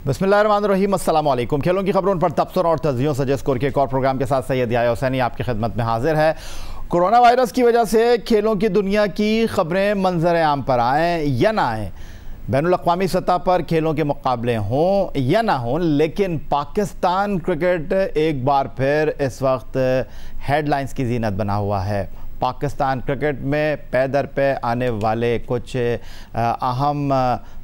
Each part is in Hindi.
बिस्मिल्लाहिर्रहमानिर्रहीम, अस्सलाम वालेकुम। खेलों की खबरों पर तबसरा और तज्जियों से स्कोर के एक और प्रोग्राम के साथ सैयद याह्या हुसैनी आपकी खिदमत में हाजिर है। कोरोना वायरस की वजह से खेलों की दुनिया की खबरें मंजर आम पर आएँ या ना आएँ, बैनुल-अक़वामी सतह पर खेलों के मुकाबले हों या ना हों, लेकिन पाकिस्तान क्रिकेट एक बार फिर इस वक्त हेडलाइंस की जीनत बना हुआ है। पाकिस्तान क्रिकेट में पै दर पे आने वाले कुछ अहम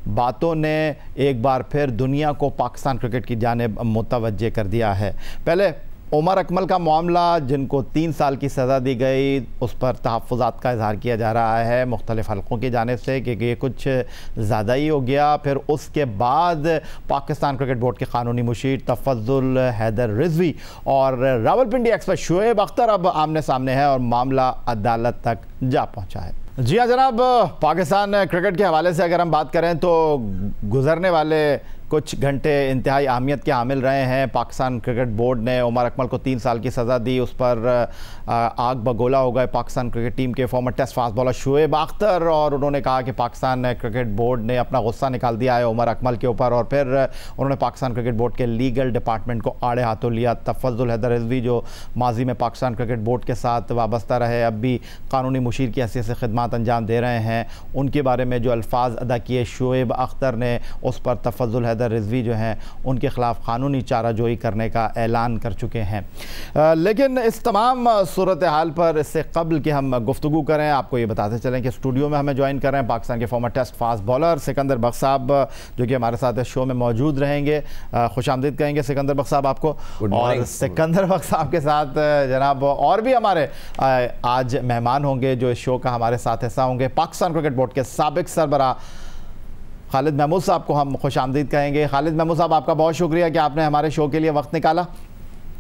बातों ने एक बार फिर दुनिया को पाकिस्तान क्रिकेट की जानिब मुतवज्जे कर दिया है। पहले उमर अकमल का मामला, जिनको 3 साल की सज़ा दी गई, उस पर तहफ़्फ़ुज़ात का इज़हार किया जा रहा है मुख्तलिफ़ हलक़ों की जानिब से कि ये कुछ ज़्यादा ही हो गया। फिर उसके बाद पाकिस्तान क्रिकेट बोर्ड के क़ानूनी मुशीर तफ़ज़्ज़ुल हैदर रिज़वी और रावलपिंडी एक्सप्रेस शुएब अख्तर अब आमने सामने है और मामला अदालत तक जा पहुँचा है। जी हाँ जनाब, पाकिस्तान क्रिकेट के हवाले से अगर हम बात करें तो गुज़रने वाले कुछ घंटे इंतहाई अहमियत के हामिल रहे हैं। पाकिस्तान क्रिकेट बोर्ड ने उमर अकमल को 3 साल की सज़ा दी, उस पर आग बगोला हो गए पाकिस्तान क्रिकेट टीम के former test fast bowler Shoaib Akhtar, और उन्होंने कहा कि पाकिस्तान क्रिकेट बोर्ड ने अपना गुस्सा निकाल दिया है उमर अकमल के ऊपर, और फिर उन्होंने पाकिस्तान क्रिकेट बोर्ड के लीगल डिपार्टमेंट को आड़े हाथों लिया। तफ़ज़्ज़ुल हैदर रिज़वी जो माजी में पाकिस्तान क्रिकेट बोर्ड के साथ वाबस्ता रहे, अब भी कानूनी मुशीर की हैसियत से खिदमत अंजाम दे रहे हैं, उनके बारे में जो अल्फाज अदा किए शुएब अख्तर ने, उस पर तफ़ज़्ज़ुल हैदर रिज़वी जो हैं उनके ख़िलाफ़ कानूनी चाराजोई करने का ऐलान कर चुके हैं। लेकिन इस तमाम सूरत हाल पर इससे कबल कि हम गुफ्तगू करें, आपको ये बताते चलें कि स्टूडियो में हमें ज्वाइन कर रहे हैं पाकिस्तान के former test fast bowler Sikandar Bakhsh साहब, जो कि हमारे साथ इस शो में मौजूद रहेंगे। खुशामदीद कहेंगे सिकंदर बख्श साहब आपको। और सिकंदर बख्श साहब के साथ जनाब और भी हमारे आज मेहमान होंगे जो इस शो का हमारे साथ हिस्सा होंगे। पाकिस्तान क्रिकेट बोर्ड के साबिक सरबराह खालिद महमूद साहब को हम खुशामदीद कहेंगे। खालिद महमूद साहब, आपका बहुत शुक्रिया कि आपने हमारे शो के लिए वक्त निकाला।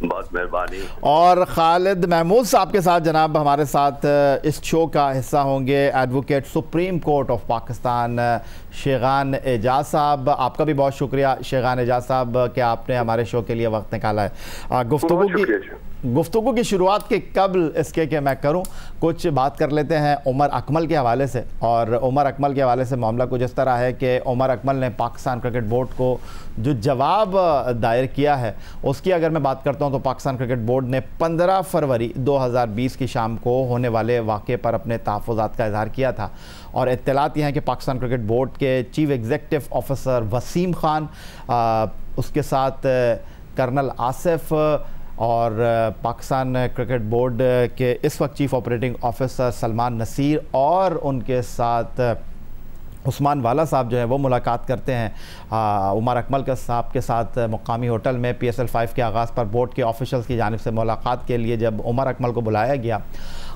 बहुत मेहरबानी। और खालिद महमूद साहब के साथ जनाब हमारे साथ इस शो का हिस्सा होंगे advocate supreme court of Pakistan Shegan Ejaz साहब। आपका भी बहुत शुक्रिया शेगान एजाज साहब कि आपने हमारे शो के लिए वक्त निकाला है। गुफ्तगू की शुरुआत के कबल इसके कि मैं करूं, कुछ बात कर लेते हैं उमर अकमल के हवाले से। और उमर अकमल के हवाले से मामला कुछ इस तरह है कि उमर अकमल ने पाकिस्तान क्रिकेट बोर्ड को जो जवाब दायर किया है उसकी अगर मैं बात करता हूं तो पाकिस्तान क्रिकेट बोर्ड ने 15 फरवरी 2020 की शाम को होने वाले वाक़े पर अपने तहफ़्फ़ुज़ात का इज़हार किया था। और इत्तलात ये हैं कि पाकिस्तान क्रिकेट बोर्ड के chief executive officer Wasim Khan, उसके साथ कर्नल आसिफ और पाकिस्तान क्रिकेट बोर्ड के इस वक्त chief operating officer Salman Naseer और उनके साथ उस्मान वाला साहब जो है वो मुलाकात करते हैं उमर अकमल के साहब के साथ मुकामी होटल में। PSL 5 के आगाज़ पर बोर्ड के ऑफिशल्स की जानिब से मुलाकात के लिए जब उमर अकमल को बुलाया गया,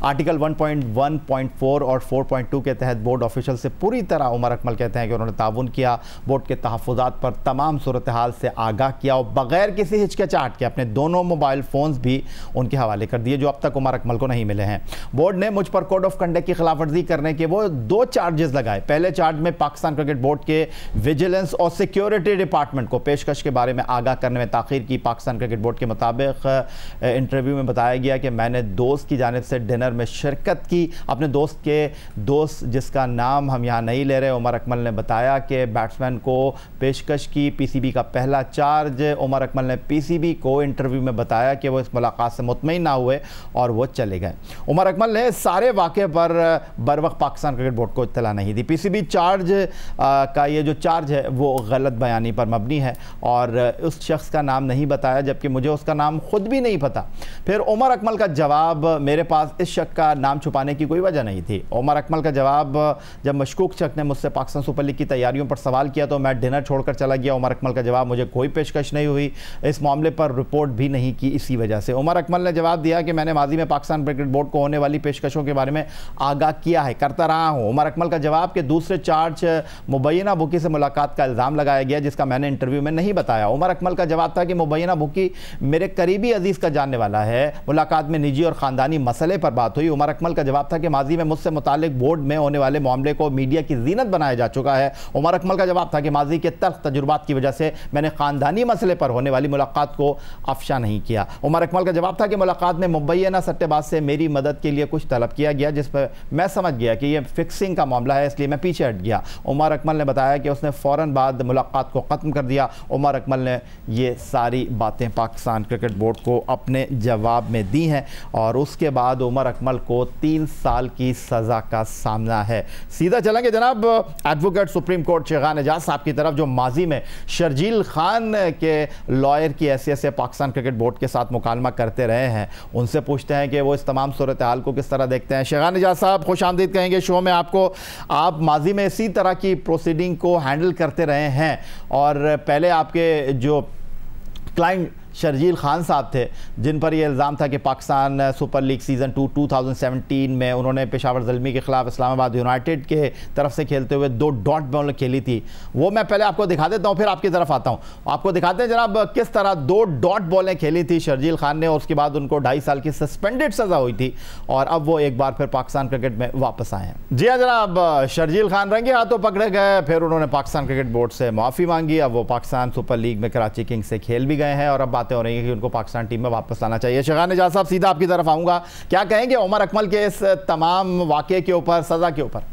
आर्टिकल 1.1.4 और 4.2 के तहत बोर्ड ऑफिशल से पूरी तरह उमर अकमल कहते हैं कि उन्होंने ताउन किया, बोर्ड के तहफ़्फ़ुज़ात पर तमाम सूरत हाल से आगाह किया और बग़ैर किसी हिचकिचाहट के अपने दोनों मोबाइल फ़ोन्स भी उनके हवाले कर दिए जो अब तक उमर अकमल को नहीं मिले हैं। बोर्ड ने मुझ पर कोड ऑफ कंडक्ट की खिलाफ वर्जी करने के वो 2 चार्जेस लगाए। पहले चार्ज में पाकिस्तान क्रिकेट बोर्ड के विजिलेंस और सिक्योरिटी डिपार्टमेंट को पेशकश के बारे में आगाह करने में ताख़ीर की। पाकिस्तान क्रिकेट बोर्ड के मुताबिक इंटरव्यू में बताया गया कि मैंने दोस्त की जानिब से डिनर में शिरकत की। अपने दोस्त जिसका नाम हम यहाँ नहीं ले रहे, उमर अकमल ने बताया कि बैट्समैन को पेशकश की। PCB का पहला चार्ज, उमर अकमल ने PCB को इंटरव्यू में बताया कि वो इस मुलाकात से मुतमईन ना हुए और वो चले गए। उमर अकमल ने सारे वाक़े पर बरवक्त पाकिस्तान क्रिकेट बोर्ड को इत्तला नहीं दी। PCB चार्ज का ये जो चार्ज है वो गलत बयानी पर मबनी है और उस शख्स का नाम नहीं बताया, जबकि मुझे उसका नाम खुद भी नहीं पता। फिर उमर अकमल का जवाब, मेरे पास इस शख्स का नाम छुपाने की कोई वजह नहीं थी। उमर अकमल का जवाब, जब मशकूक शख्स ने मुझसे पाकिस्तान सुपर लीग की तैयारियों पर सवाल किया तो मैं डिनर छोड़कर चला गया। उमर अकमल का जवाब, मुझे कोई पेशकश नहीं हुई, इस मामले पर रिपोर्ट भी नहीं की इसी वजह से। उमर अकमल ने जवाब दिया कि मैंने माजी में पाकिस्तान क्रिकेट बोर्ड को होने वाली पेशकशों के बारे में आगाह किया है, करता रहा हूँ। उमर अकमल का जवाब के दूसरे चार्ज मुबैना बुकी से मुलाकात का इल्ज़ाम लगाया गया जिसका मैंने इंटरव्यू में नहीं बताया। उमर अकमल का जवाब था कि मुबैना बुकी मेरे करीबी अजीज़ का जानने वाला है, मुलाकात में निजी और ख़ानदानी मसले पर बात हुई। उमर अकमल का जवाब था कि माजी में मुझसे मुतालिक बोर्ड में होने वाले मामले को मीडिया की जीनत बनाया जा चुका है। उमर अकमल का जवाब था कि माजी के तल्ख तजुर्बात की वजह से मैंने ख़ानदानी मसले पर होने वाली मुलाकात को अफशा नहीं किया। उमर अकमल का जवाब था कि मुलाकात में मुबैना सट्टेबाज से मेरी मदद के लिए कुछ तलब किया गया जिस पर मैं समझ गया कि यह फिक्सिंग का मामला है, इसलिए मैं पीछे हट गया। उमर अकमल ने बताया कि उसने फ़ौरन बाद मुलाकात को ख़त्म कर दिया। उमर अकमल ने ये सारी बातें पाकिस्तान क्रिकेट बोर्ड को अपने जवाब में दी हैं और उसके बाद उमर अकमल को 3 साल की सज़ा का सामना है। सीधा चलेंगे जनाब एडवोकेट सुप्रीम कोर्ट शेगान एजाज साहब की तरफ, जो माजी में शर्जील खान के लॉयर की हैसियत से पाकिस्तान क्रिकेट बोर्ड के साथ मुकालमा करते रहे हैं। उनसे पूछते हैं कि वो इस तमाम सूरत हाल को किस तरह देखते हैं। शेगान एजाज साहब, खुश आमदीद कहेंगे शो में आपको। आप माजी में इसी तरह की प्रोसीडिंग को हैंडल करते रहे हैं और पहले आपके जो क्लाइंट शर्जील खान साहब थे, जिन पर यह इल्ज़ाम था कि पाकिस्तान सुपर लीग सीज़न 2 2017 में उन्होंने पेशावर ज़ल्मी के ख़िलाफ़ इस्लामाबाद यूनाइटेड के तरफ से खेलते हुए 2 डॉट बॉल खेली थी। वो मैं पहले आपको दिखा देता हूँ, फिर आपकी तरफ आता हूँ। आपको दिखाते हैं जनाब किस तरह 2 डॉट बॉलें खेली थी शर्जील खान ने और उसके बाद उनको 2.5 साल की सस्पेंडेड सज़ा हुई थी और अब वो एक बार फिर पाकिस्तान क्रिकेट में वापस आए हैं। जी हाँ जनाब, शर्जील खान रंगे हाथों पकड़े गए, फिर उन्होंने पाकिस्तान क्रिकेट बोर्ड से माफ़ी मांगी। अब वो पाकिस्तान सुपर लीग में कराची किंग्स से खेल भी गए हैं और अब बातें हो रही हैं कि उनको पाकिस्तान टीम में वापस लाना चाहिए। शेगान एजाज साहब, सीधा आपकी तरफ आऊंगा, क्या कहेंगे उमर अकमल के इस तमाम वाक़े के ऊपर, सजा के ऊपर?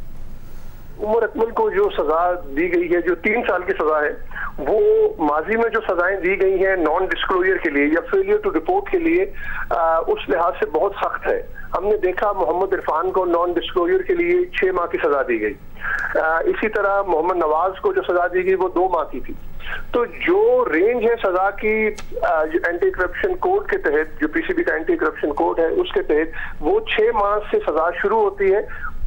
उमर अकमल को जो सजा दी गई है, जो 3 साल की सजा है, वो माजी में जो सजाएं दी गई हैं नॉन डिस्क्लोजर के लिए या फेलियर टू रिपोर्ट के लिए, उस लिहाज से बहुत सख्त है। हमने देखा मोहम्मद इरफान को नॉन डिस्क्लोजर के लिए 6 माह की सजा दी गई। इसी तरह मोहम्मद नवाज को जो सजा दी गई वो 2 माह की थी। तो जो रेंज है सजा की एंटी करप्शन कोड के तहत, जो पीसीबी का एंटी करप्शन कोड है उसके तहत, वो 6 माह से सजा शुरू होती है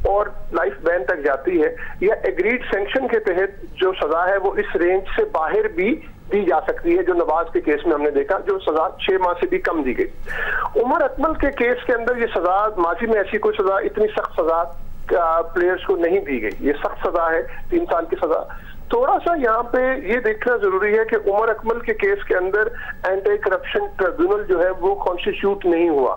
और लाइफ बैन तक जाती है, या एग्रीड सैंक्शन के तहत जो सजा है वो इस रेंज से बाहर भी दी जा सकती है, जो नवाज के केस में हमने देखा जो सजा 6 माह से भी कम दी गई। उमर अकमल के केस के अंदर ये सजा, माजी में ऐसी कोई सजा, इतनी सख्त सजा प्लेयर्स को नहीं दी गई। ये सख्त सजा है, 3 साल की सजा। थोड़ा सा यहाँ पे ये देखना जरूरी है कि उमर अकमल के केस के अंदर एंटी करप्शन ट्रिब्यूनल जो है वो कॉन्स्टिट्यूट नहीं हुआ।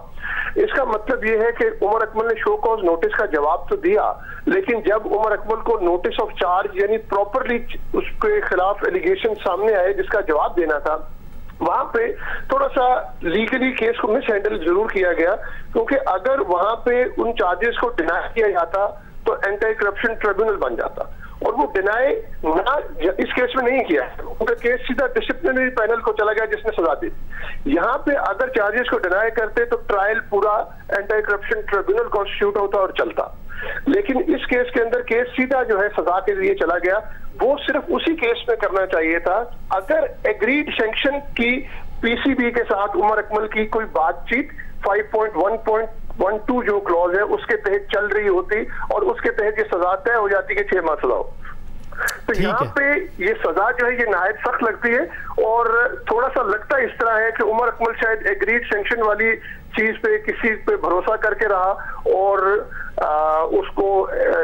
इसका मतलब ये है कि उमर अकमल ने शो कॉज नोटिस का जवाब तो दिया, लेकिन जब उमर अकमल को नोटिस ऑफ चार्ज यानी प्रॉपरली उसके खिलाफ एलिगेशन सामने आए जिसका जवाब देना था, वहां पे थोड़ा सा लीगली केस को मिस हैंडल जरूर किया गया, क्योंकि अगर वहां पे उन चार्जेस को डिनाई किया जाता तो एंटी करप्शन ट्रिब्यूनल बन जाता, और वो डिनाई ना इस केस में नहीं किया। उनका केस सीधा डिसिप्लिनरी पैनल को चला गया जिसने सजा दी। यहाँ पे अगर चार्जेस को डिनाई करते तो ट्रायल पूरा एंटी करप्शन ट्रिब्यूनल कॉन्स्टिट्यूट होता और चलता, लेकिन इस केस के अंदर केस सीधा जो है सजा के लिए चला गया। वो सिर्फ उसी केस में करना चाहिए था अगर एग्रीड सैंक्शन की पीसीबी के साथ उमर अकमल की कोई बातचीत 5.1.12 जो क्लॉज है उसके तहत चल रही होती और उसके तहत ये सजा तय हो जाती कि 6 माह सजा हो। तो यहाँ पे ये सजा जो है ये नहायत सख्त लगती है और थोड़ा सा लगता इस तरह है कि उमर अकमल शायद एग्रीड सैंक्शन वाली चीज पे किसी पे भरोसा करके रहा और उसको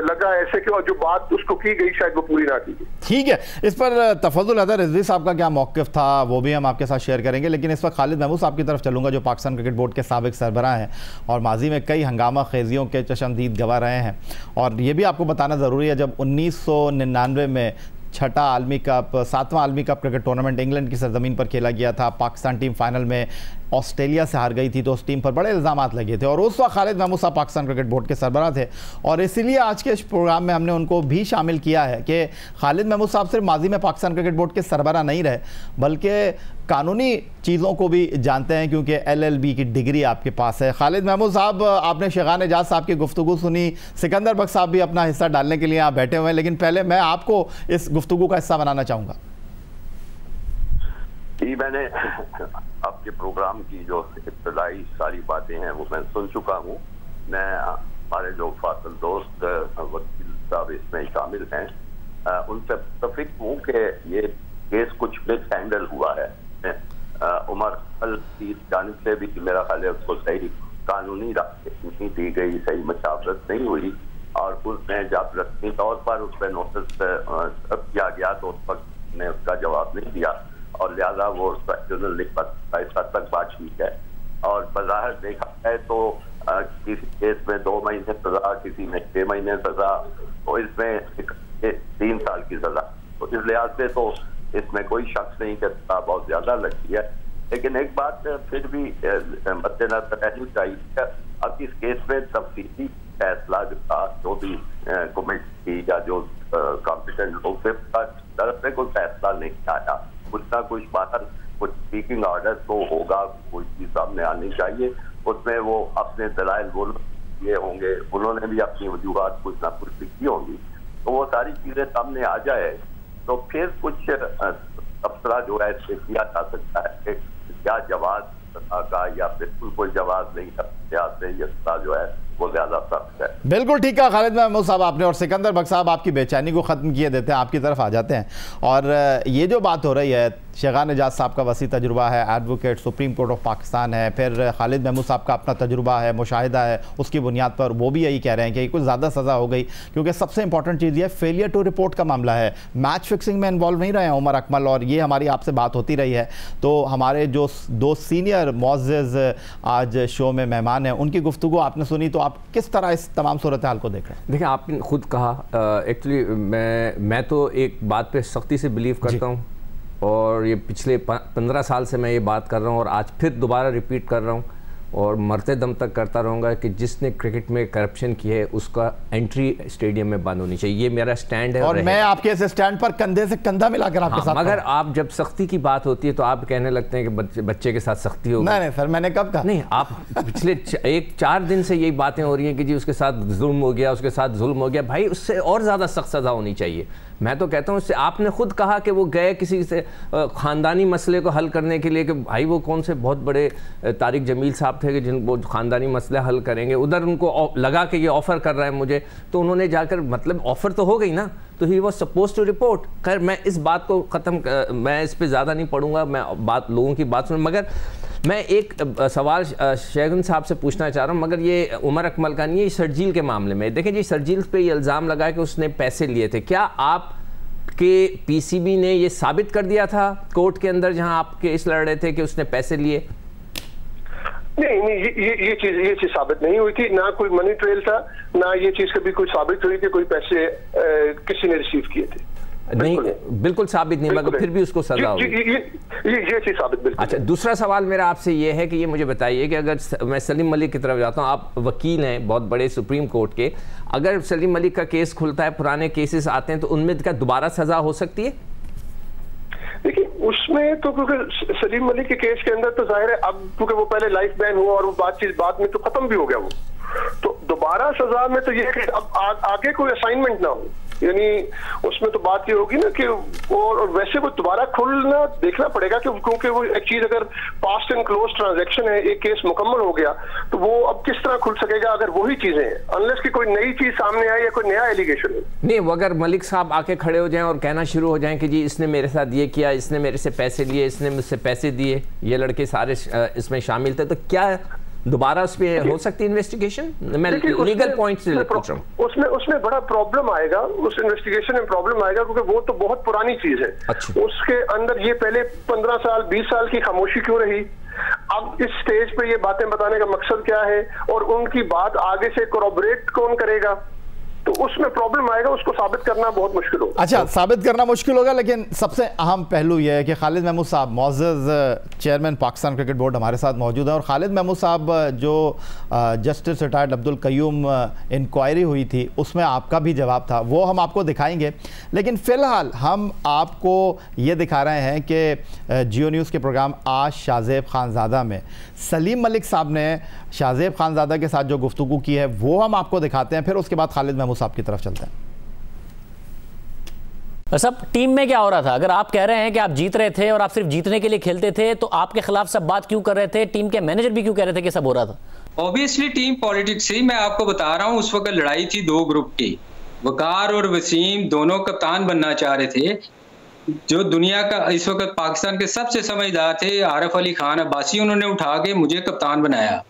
लगा ऐसे कि जो बात उसको की गई शायद वो पूरी ना की गई। ठीक है, इस पर तफज़ुल अदर रिजवी साहब का क्या मौक़िफ़ था वो भी हम आपके साथ शेयर करेंगे, लेकिन इस वक्त खालिद महमूद साहब की तरफ चलूँगा जो पाकिस्तान क्रिकेट बोर्ड के साबिक़ सरबराह हैं और माजी में कई हंगामा खेजियों के चशमदीद गवाह रहे हैं। और ये भी आपको बताना ज़रूरी है, जब 1999 में 6ठा आलमी कप, 7वां आलमी कप क्रिकेट टूर्नामेंट इंग्लैंड की सरजमीन पर खेला गया था, पाकिस्तान टीम फाइनल में ऑस्ट्रेलिया से हार गई थी, तो उस टीम पर बड़े इल्ज़ामात लगे थे और उस वक्त खालिद महमूद साहब पाकिस्तान क्रिकेट बोर्ड के सरबराह थे और इसीलिए आज के इस प्रोग्राम में हमने उनको भी शामिल किया है कि खालिद महमूद साहब सिर्फ माजी में पाकिस्तान क्रिकेट बोर्ड के सरबराह नहीं रहे बल्कि कानूनी चीज़ों को भी जानते हैं, क्योंकि LLB की डिग्री आपके पास है। खालिद महमूद साहब, आपने शेगान एजाज साहब की गुफ्तगू सुनी, सिकंदर बख्श साहब भी अपना हिस्सा डालने के लिए यहाँ बैठे हुए हैं, लेकिन पहले मैं आपको इस गुफ्तगू का हिस्सा बनाना चाहूँगा। जी, मैंने आपके प्रोग्राम की जो इब्तदाई सारी बातें हैं वो मैं सुन चुका हूँ। मैं हमारे जो फासिल दोस्त वकील साहब इसमें शामिल हैं उनसे मुत्तफिक हूँ कि ये केस कुछ मिस हैंडल हुआ है। उमर अकमल की जानिब से भी मेरा ख्याल है उसको सही कानूनी रास्ते नहीं दी गई, सही मशावरत नहीं हुई और उसने जब रस्मी तौर पर उस पर नोटिस किया गया तो उस वक्त ने उसका जवाब नहीं दिया और लिहाजा वो ट्रिब्यूनल ने इस हद तक बात ठीक है। और बज़ाहिर देखा है तो किसी केस में 2 महीने सजा, किसी में 6 महीने सजा, तो इसमें 3 साल की सजा। तो इस लिहाज से तो इसमें कोई शख्स नहीं कि सजा बहुत ज्यादा लगती है, लेकिन एक बात फिर भी मद्देनजर रहनी चाहिए। अब इस केस में तफसीली फैसला जो था, जो भी कमेटी या जो कॉम्पिटेंट लोग से तरफ से कोई फैसला नहीं आया। कुछ ना कुछ बाहर कुछ स्पीकिंग ऑर्डर तो होगा, कोई चीज सामने आनी चाहिए, उसमें वो अपने दलाइल वो ये होंगे, उन्होंने भी अपनी वजूहात कुछ ना कुछ लिखी होंगी, तो वो सारी चीजें सामने आ जाए तो फिर कुछ तबसरा जो है इससे किया जा सकता है कि क्या जवाब का या बिल्कुल कोई जवाब नहीं का से ये जो है वो ज्यादा सख्त है। बिल्कुल ठीक है खालिद महमूद साहब आपने, और सिकंदर बख्श साहब आपकी बेचैनी को ख़त्म किए देते हैं, आपकी तरफ आ जाते हैं। और ये जो बात हो रही है, शेगान एजाज साहब का वसी तजुर्बा है, advocate supreme court of Pakistan है, फिर खालिद महमूद साहब का अपना तजुर्बा है, मुशाहिदा है, उसकी बुनियाद पर वो भी यही कह रहे हैं कि कुछ ज़्यादा सज़ा हो गई, क्योंकि सबसे इंपॉर्टेंट चीज़ ये फेलियर टू रिपोर्ट का मामला है। मैच फिक्सिंग में इन्वॉल्व नहीं रहे हैं उमर अकमल, और ये हमारी आपसे बात होती रही है। तो हमारे जो दो सीनियर मुअज़्ज़िज़ आज शो में मेहमान हैं, उनकी गुफ्तगू आपने सुनी, तो आप किस तरह इस तमाम सूरत हाल को देख रहे हैं? देखिए, आपने खुद कहा, एक्चुअली मैं तो एक बात पे सख्ती से बिलीव करता हूँ, और ये पिछले 15 साल से मैं ये बात कर रहा हूँ और आज फिर दोबारा रिपीट कर रहा हूँ और मरते दम तक करता रहूँगा कि जिसने क्रिकेट में करप्शन की है उसका एंट्री स्टेडियम में बंद होनी चाहिए। ये मेरा स्टैंड है और मैं आपके इस स्टैंड पर कंधे से कंधा मिलाकर आपके साथ। मगर आप जब सख्ती की बात होती है तो आप कहने लगते हैं कि बच्चे के साथ सख्ती होगी। नहीं सर, मैंने कब कहा? नहीं, आप पिछले 1-4 दिन से यही बातें हो रही हैं कि जी उसके साथ जुल्म हो गया, उसके साथ जुल्म हो गया। भाई, उससे और ज़्यादा सख्त सज़ा होनी चाहिए। मैं तो कहता हूँ, उससे आपने खुद कहा कि वो गए किसी से ख़ानदानी मसले को हल करने के लिए, कि भाई वो कौन से बहुत बड़े तारिक जमील साहब थे कि जिन वो ख़ानदानी मसले हल करेंगे, उधर उनको लगा कि ये ऑफ़र कर रहा है मुझे, तो उन्होंने जाकर, मतलब ऑफ़र तो हो गई ना, तो he was suppose to report. खैर, मैं इस बात को ख़त्म, मैं इस पर ज़्यादा नहीं पढ़ूंगा, मैं बात लोगों की बात सुन। मगर मैं एक सवाल शेगन साहब से पूछना चाह रहा हूँ, मगर ये उमर अकमल का नहीं है, शर्जील के मामले में। देखें जी, शर्जील पे ये इल्ज़ाम लगा कि उसने पैसे लिए थे। क्या आपके पीसीबी ने ये साबित कर दिया था कोर्ट के अंदर जहां आप केस लड़ रहे थे कि उसने पैसे लिए? नहीं, ये चीज साबित नहीं हुई थी, ना कोई मनी ट्रेल था, ना ये चीज कभी कोई साबित हुई कि कोई पैसे किसी ने रिसीव किए थे। नहीं, बिल्कुल साबित नहीं, मगर फिर भी उसको सजा होगी। ये चीज साबित बिल्कुल। अच्छा, दूसरा सवाल मेरा आपसे ये है कि ये मुझे बताइए कि अगर मैं सलीम मलिक की तरफ जाता हूँ, आप वकील हैं बहुत बड़े सुप्रीम कोर्ट के, अगर सलीम मलिक का केस खुलता है, पुराने केसेस आते हैं, तो उनमें क्या दोबारा सजा हो सकती है? देखिए, उसमें तो क्योंकि सलीम मलिक के केस के अंदर तो जाहिर है, अब क्योंकि वो पहले लाइफ बैन हुआ और वो बातचीत बाद में तो खत्म भी हो गया वो, तो दोबारा सजा में तो ये है कि अब आगे कोई असाइनमेंट ना हो, यानी उसमें तो बात ये होगी ना कि और वैसे वो दोबारा खुलना देखना पड़ेगा, क्योंकि वो एक चीज अगर पास्ट एंड क्लोज ट्रांजैक्शन है, एक केस मुकम्मल हो गया, तो वो अब किस तरह खुल सकेगा अगर वही चीजें हैं, अनलेस कि कोई नई चीज सामने आए या कोई नया एलिगेशन है। नहीं, वो अगर मलिक साहब आके खड़े हो जाएं और कहना शुरू हो जाएं कि जी इसने मेरे साथ ये किया, इसने मेरे से पैसे लिए, इसने मुझसे पैसे दिए, ये लड़के सारे इसमें शामिल थे, तो क्या दोबारा उस पर हो सकती है इन्वेस्टिगेशन? मैं लीगल पॉइंट से पूछ रहा हूँ। उसमें बड़ा प्रॉब्लम आएगा, उस इन्वेस्टिगेशन में प्रॉब्लम आएगा, क्योंकि वो तो बहुत पुरानी चीज है। अच्छा। उसके अंदर ये पहले 15 साल 20 साल की खामोशी क्यों रही, अब इस स्टेज पे ये बातें बताने का मकसद क्या है, और उनकी बात आगे से कोरॉबरेट कौन करेगा, तो उसमें प्रॉब्लम आएगा, उसको साबित करना बहुत मुश्किल होगा। अच्छा, साबित करना मुश्किल होगा, लेकिन सबसे अहम पहलू यह है कि खालिद महमूद साहब, मुअज़्ज़िज़ चेयरमैन पाकिस्तान क्रिकेट बोर्ड, हमारे साथ मौजूद हैं। और खालिद महमूद साहब, जो justice retired Abdul Qayyum inquiry हुई थी, उसमें आपका भी जवाब था, वो हम आपको दिखाएंगे। लेकिन फ़िलहाल हम आपको ये दिखा रहे हैं कि जियो न्यूज़ के प्रोग्राम आज शाहज़ेब खानज़ादा में सलीम मलिक साहब ने शाहज़ेब खानज़ादा के साथ जो गुफ्तगू की है वो हम आपको दिखाते हैं, फिर उसके बाद खालिद महमूद साहब की तरफ चलते हैं। सब टीम में क्या हो रहा था? अगर आप कह रहे हैं कि आप जीत रहे थे और आप सिर्फ जीतने के लिए खेलते थे, तो आपके खिलाफ सब बात क्यों कर रहे थे? टीम के मैनेजर भी क्यों कह रहे थे कि सब हो रहा था? ऑब्वियसली टीम पॉलिटिक्स ही, मैं आपको बता रहा हूँ, उस वक्त लड़ाई थी 2 ग्रुप की। वकार और वसीम दोनों कप्तान बनना चाह रहे थे। जो दुनिया का इस वक्त पाकिस्तान के सबसे समझदार थे, आरिफ अली खान अब्बासी, उन्होंने उठा के मुझे कप्तान बनाया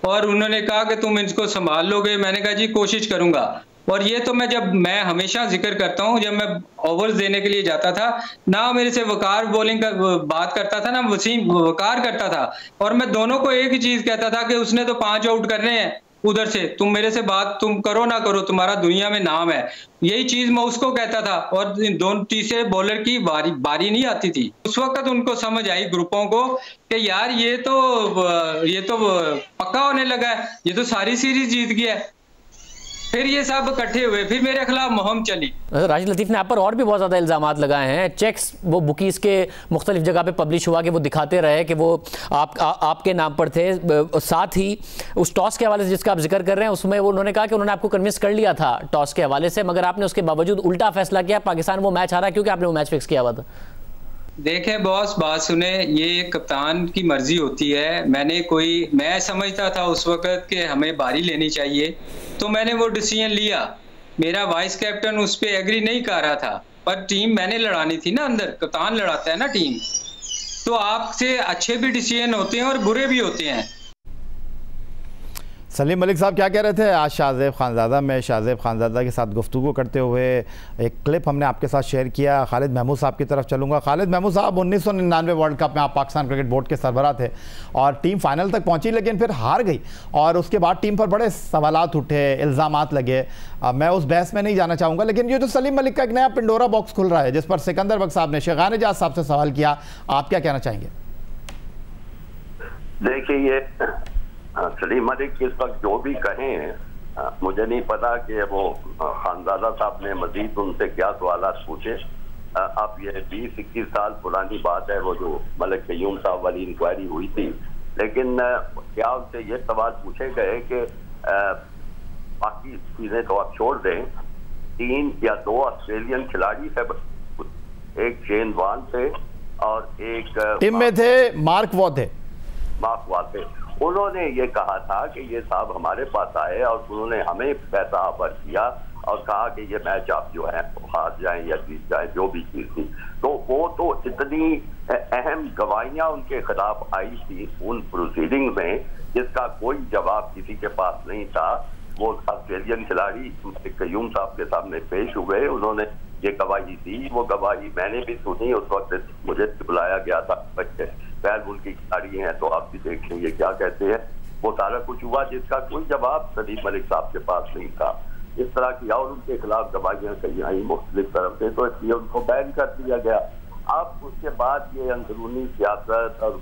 और उन्होंने कहा कि तुम इसको संभाल लोगे। मैंने कहा जी कोशिश करूंगा। और ये तो मैं हमेशा जिक्र करता हूं, जब मैं ओवर्स देने के लिए जाता था, ना मेरे से वकार बॉलिंग का बात करता था, ना वसीम वकार करता था, और मैं दोनों को एक ही चीज कहता था कि उसने तो 5 आउट करने हैं उधर से, तुम मेरे से बात तुम करो ना करो, तुम्हारा दुनिया में नाम है। यही चीज मैं उसको कहता था, और दोनों तीसरे बॉलर की बारी नहीं आती थी। उस वक्त उनको समझ आई ग्रुपों को कि यार ये तो पक्का होने लगा है, ये तो सारी सीरीज जीत गया है। फिर ये सब इकट्ठे हुए, फिर मेरे खिलाफ मुहिम चली। राशिद लतीफ़ ने आप पर और भी बहुत ज़्यादा इल्ज़ामात लगाए हैं। चेक्स वो बुकीज के मुख्तलिफ जगह पे पब्लिश हुआ कि वो दिखाते रहे कि वो आपके नाम पर थे। साथ ही उस टॉस के हवाले से जिसका आप जिक्र कर रहे हैं, उसमें उन्होंने कहा कि उन्होंने आपको कन्विंस कर लिया था टॉस के हवाले से, मगर आपने उसके बावजूद उल्टा फैसला किया, पाकिस्तान वो मैच हारा क्योंकि आपने वो मैच फिक्स किया हुआ था। देखें बॉस, बात सुने, ये कप्तान की मर्जी होती है। मैं समझता था उस वक्त कि हमें बारी लेनी चाहिए, तो मैंने वो डिसीजन लिया। मेरा वाइस कैप्टन उस पर एग्री नहीं कर रहा था, पर टीम मैंने लड़ानी थी ना, अंदर कप्तान लड़ाता है ना टीम। तो आपसे अच्छे भी डिसीजन होते हैं और बुरे भी होते हैं। सलीम मलिक साहब क्या कह रहे थे? आज शाहज़ेब खानज़ादा में शाहज़ेब खानज़ादा के साथ गुफ्तगू करते हुए एक क्लिप हमने आपके साथ शेयर किया। खालिद महमूद साहब की तरफ चलूँगा। खालिद महमूद साहब, 1999 वर्ल्ड कप में आप पाकिस्तान क्रिकेट बोर्ड के सरबराह थे और टीम फाइनल तक पहुंची, लेकिन फिर हार गई और उसके बाद टीम पर बड़े सवालात उठे, इल्ज़ामात लगे। मैं उस बहस में नहीं जाना चाहूँगा, लेकिन ये जो सलीम मलिक का एक नया पिंडोरा बॉक्स खुल रहा है, जिस पर सिकंदर बख्श साहब ने शेगान एजाज साहब से सवाल किया, आप क्या कहना चाहेंगे? देखिए, ये सलीम मलिक इस वक्त जो भी कहें, मुझे नहीं पता कि वो खानज़ादा साहब ने मजीद उनसे क्या सवालात पूछे। अब ये 20-21 साल पुरानी बात है, वो जो मलिक क़य्यूम साहब वाली इंक्वायरी हुई थी, लेकिन क्या उनसे ये सवाल पूछे गए कि बाकी चीज़ें तो आप छोड़ दें, 3 या 2 ऑस्ट्रेलियन खिलाड़ी थे, एक शेन वॉर्न थे और एक टीम में थे मार्क वॉ थे। उन्होंने ये कहा था कि ये साहब हमारे पास आए और उन्होंने हमें पैसा ऑफर किया और कहा कि ये मैच आप जो है हार जाएं या जीत जाएं, जो भी चीज थी। तो वो तो इतनी अहम गवाहियां उनके खिलाफ आई थी उन प्रोसीडिंग में, जिसका कोई जवाब किसी के पास नहीं था। वो ऑस्ट्रेलियन खिलाड़ी क़य्यूम साहब के सामने पेश हुए, उन्होंने ये गवाही दी। वो गवाही मैंने भी सुनी, उस वक्त मुझे बुलाया गया था। बच्चे गैर मुल्की खिलाड़ी हैं तो आप भी देख लेंगे क्या कहते हैं। वो सारा कुछ हुआ जिसका कोई जवाब सलीम मलिक साहब के पास नहीं था। इस तरह की और उनके खिलाफ गवाहियां कही आई मुख्तलिफ तरफ से, तो इसलिए उनको बैन कर दिया गया। अब उसके बाद ये अंदरूनी सियासत और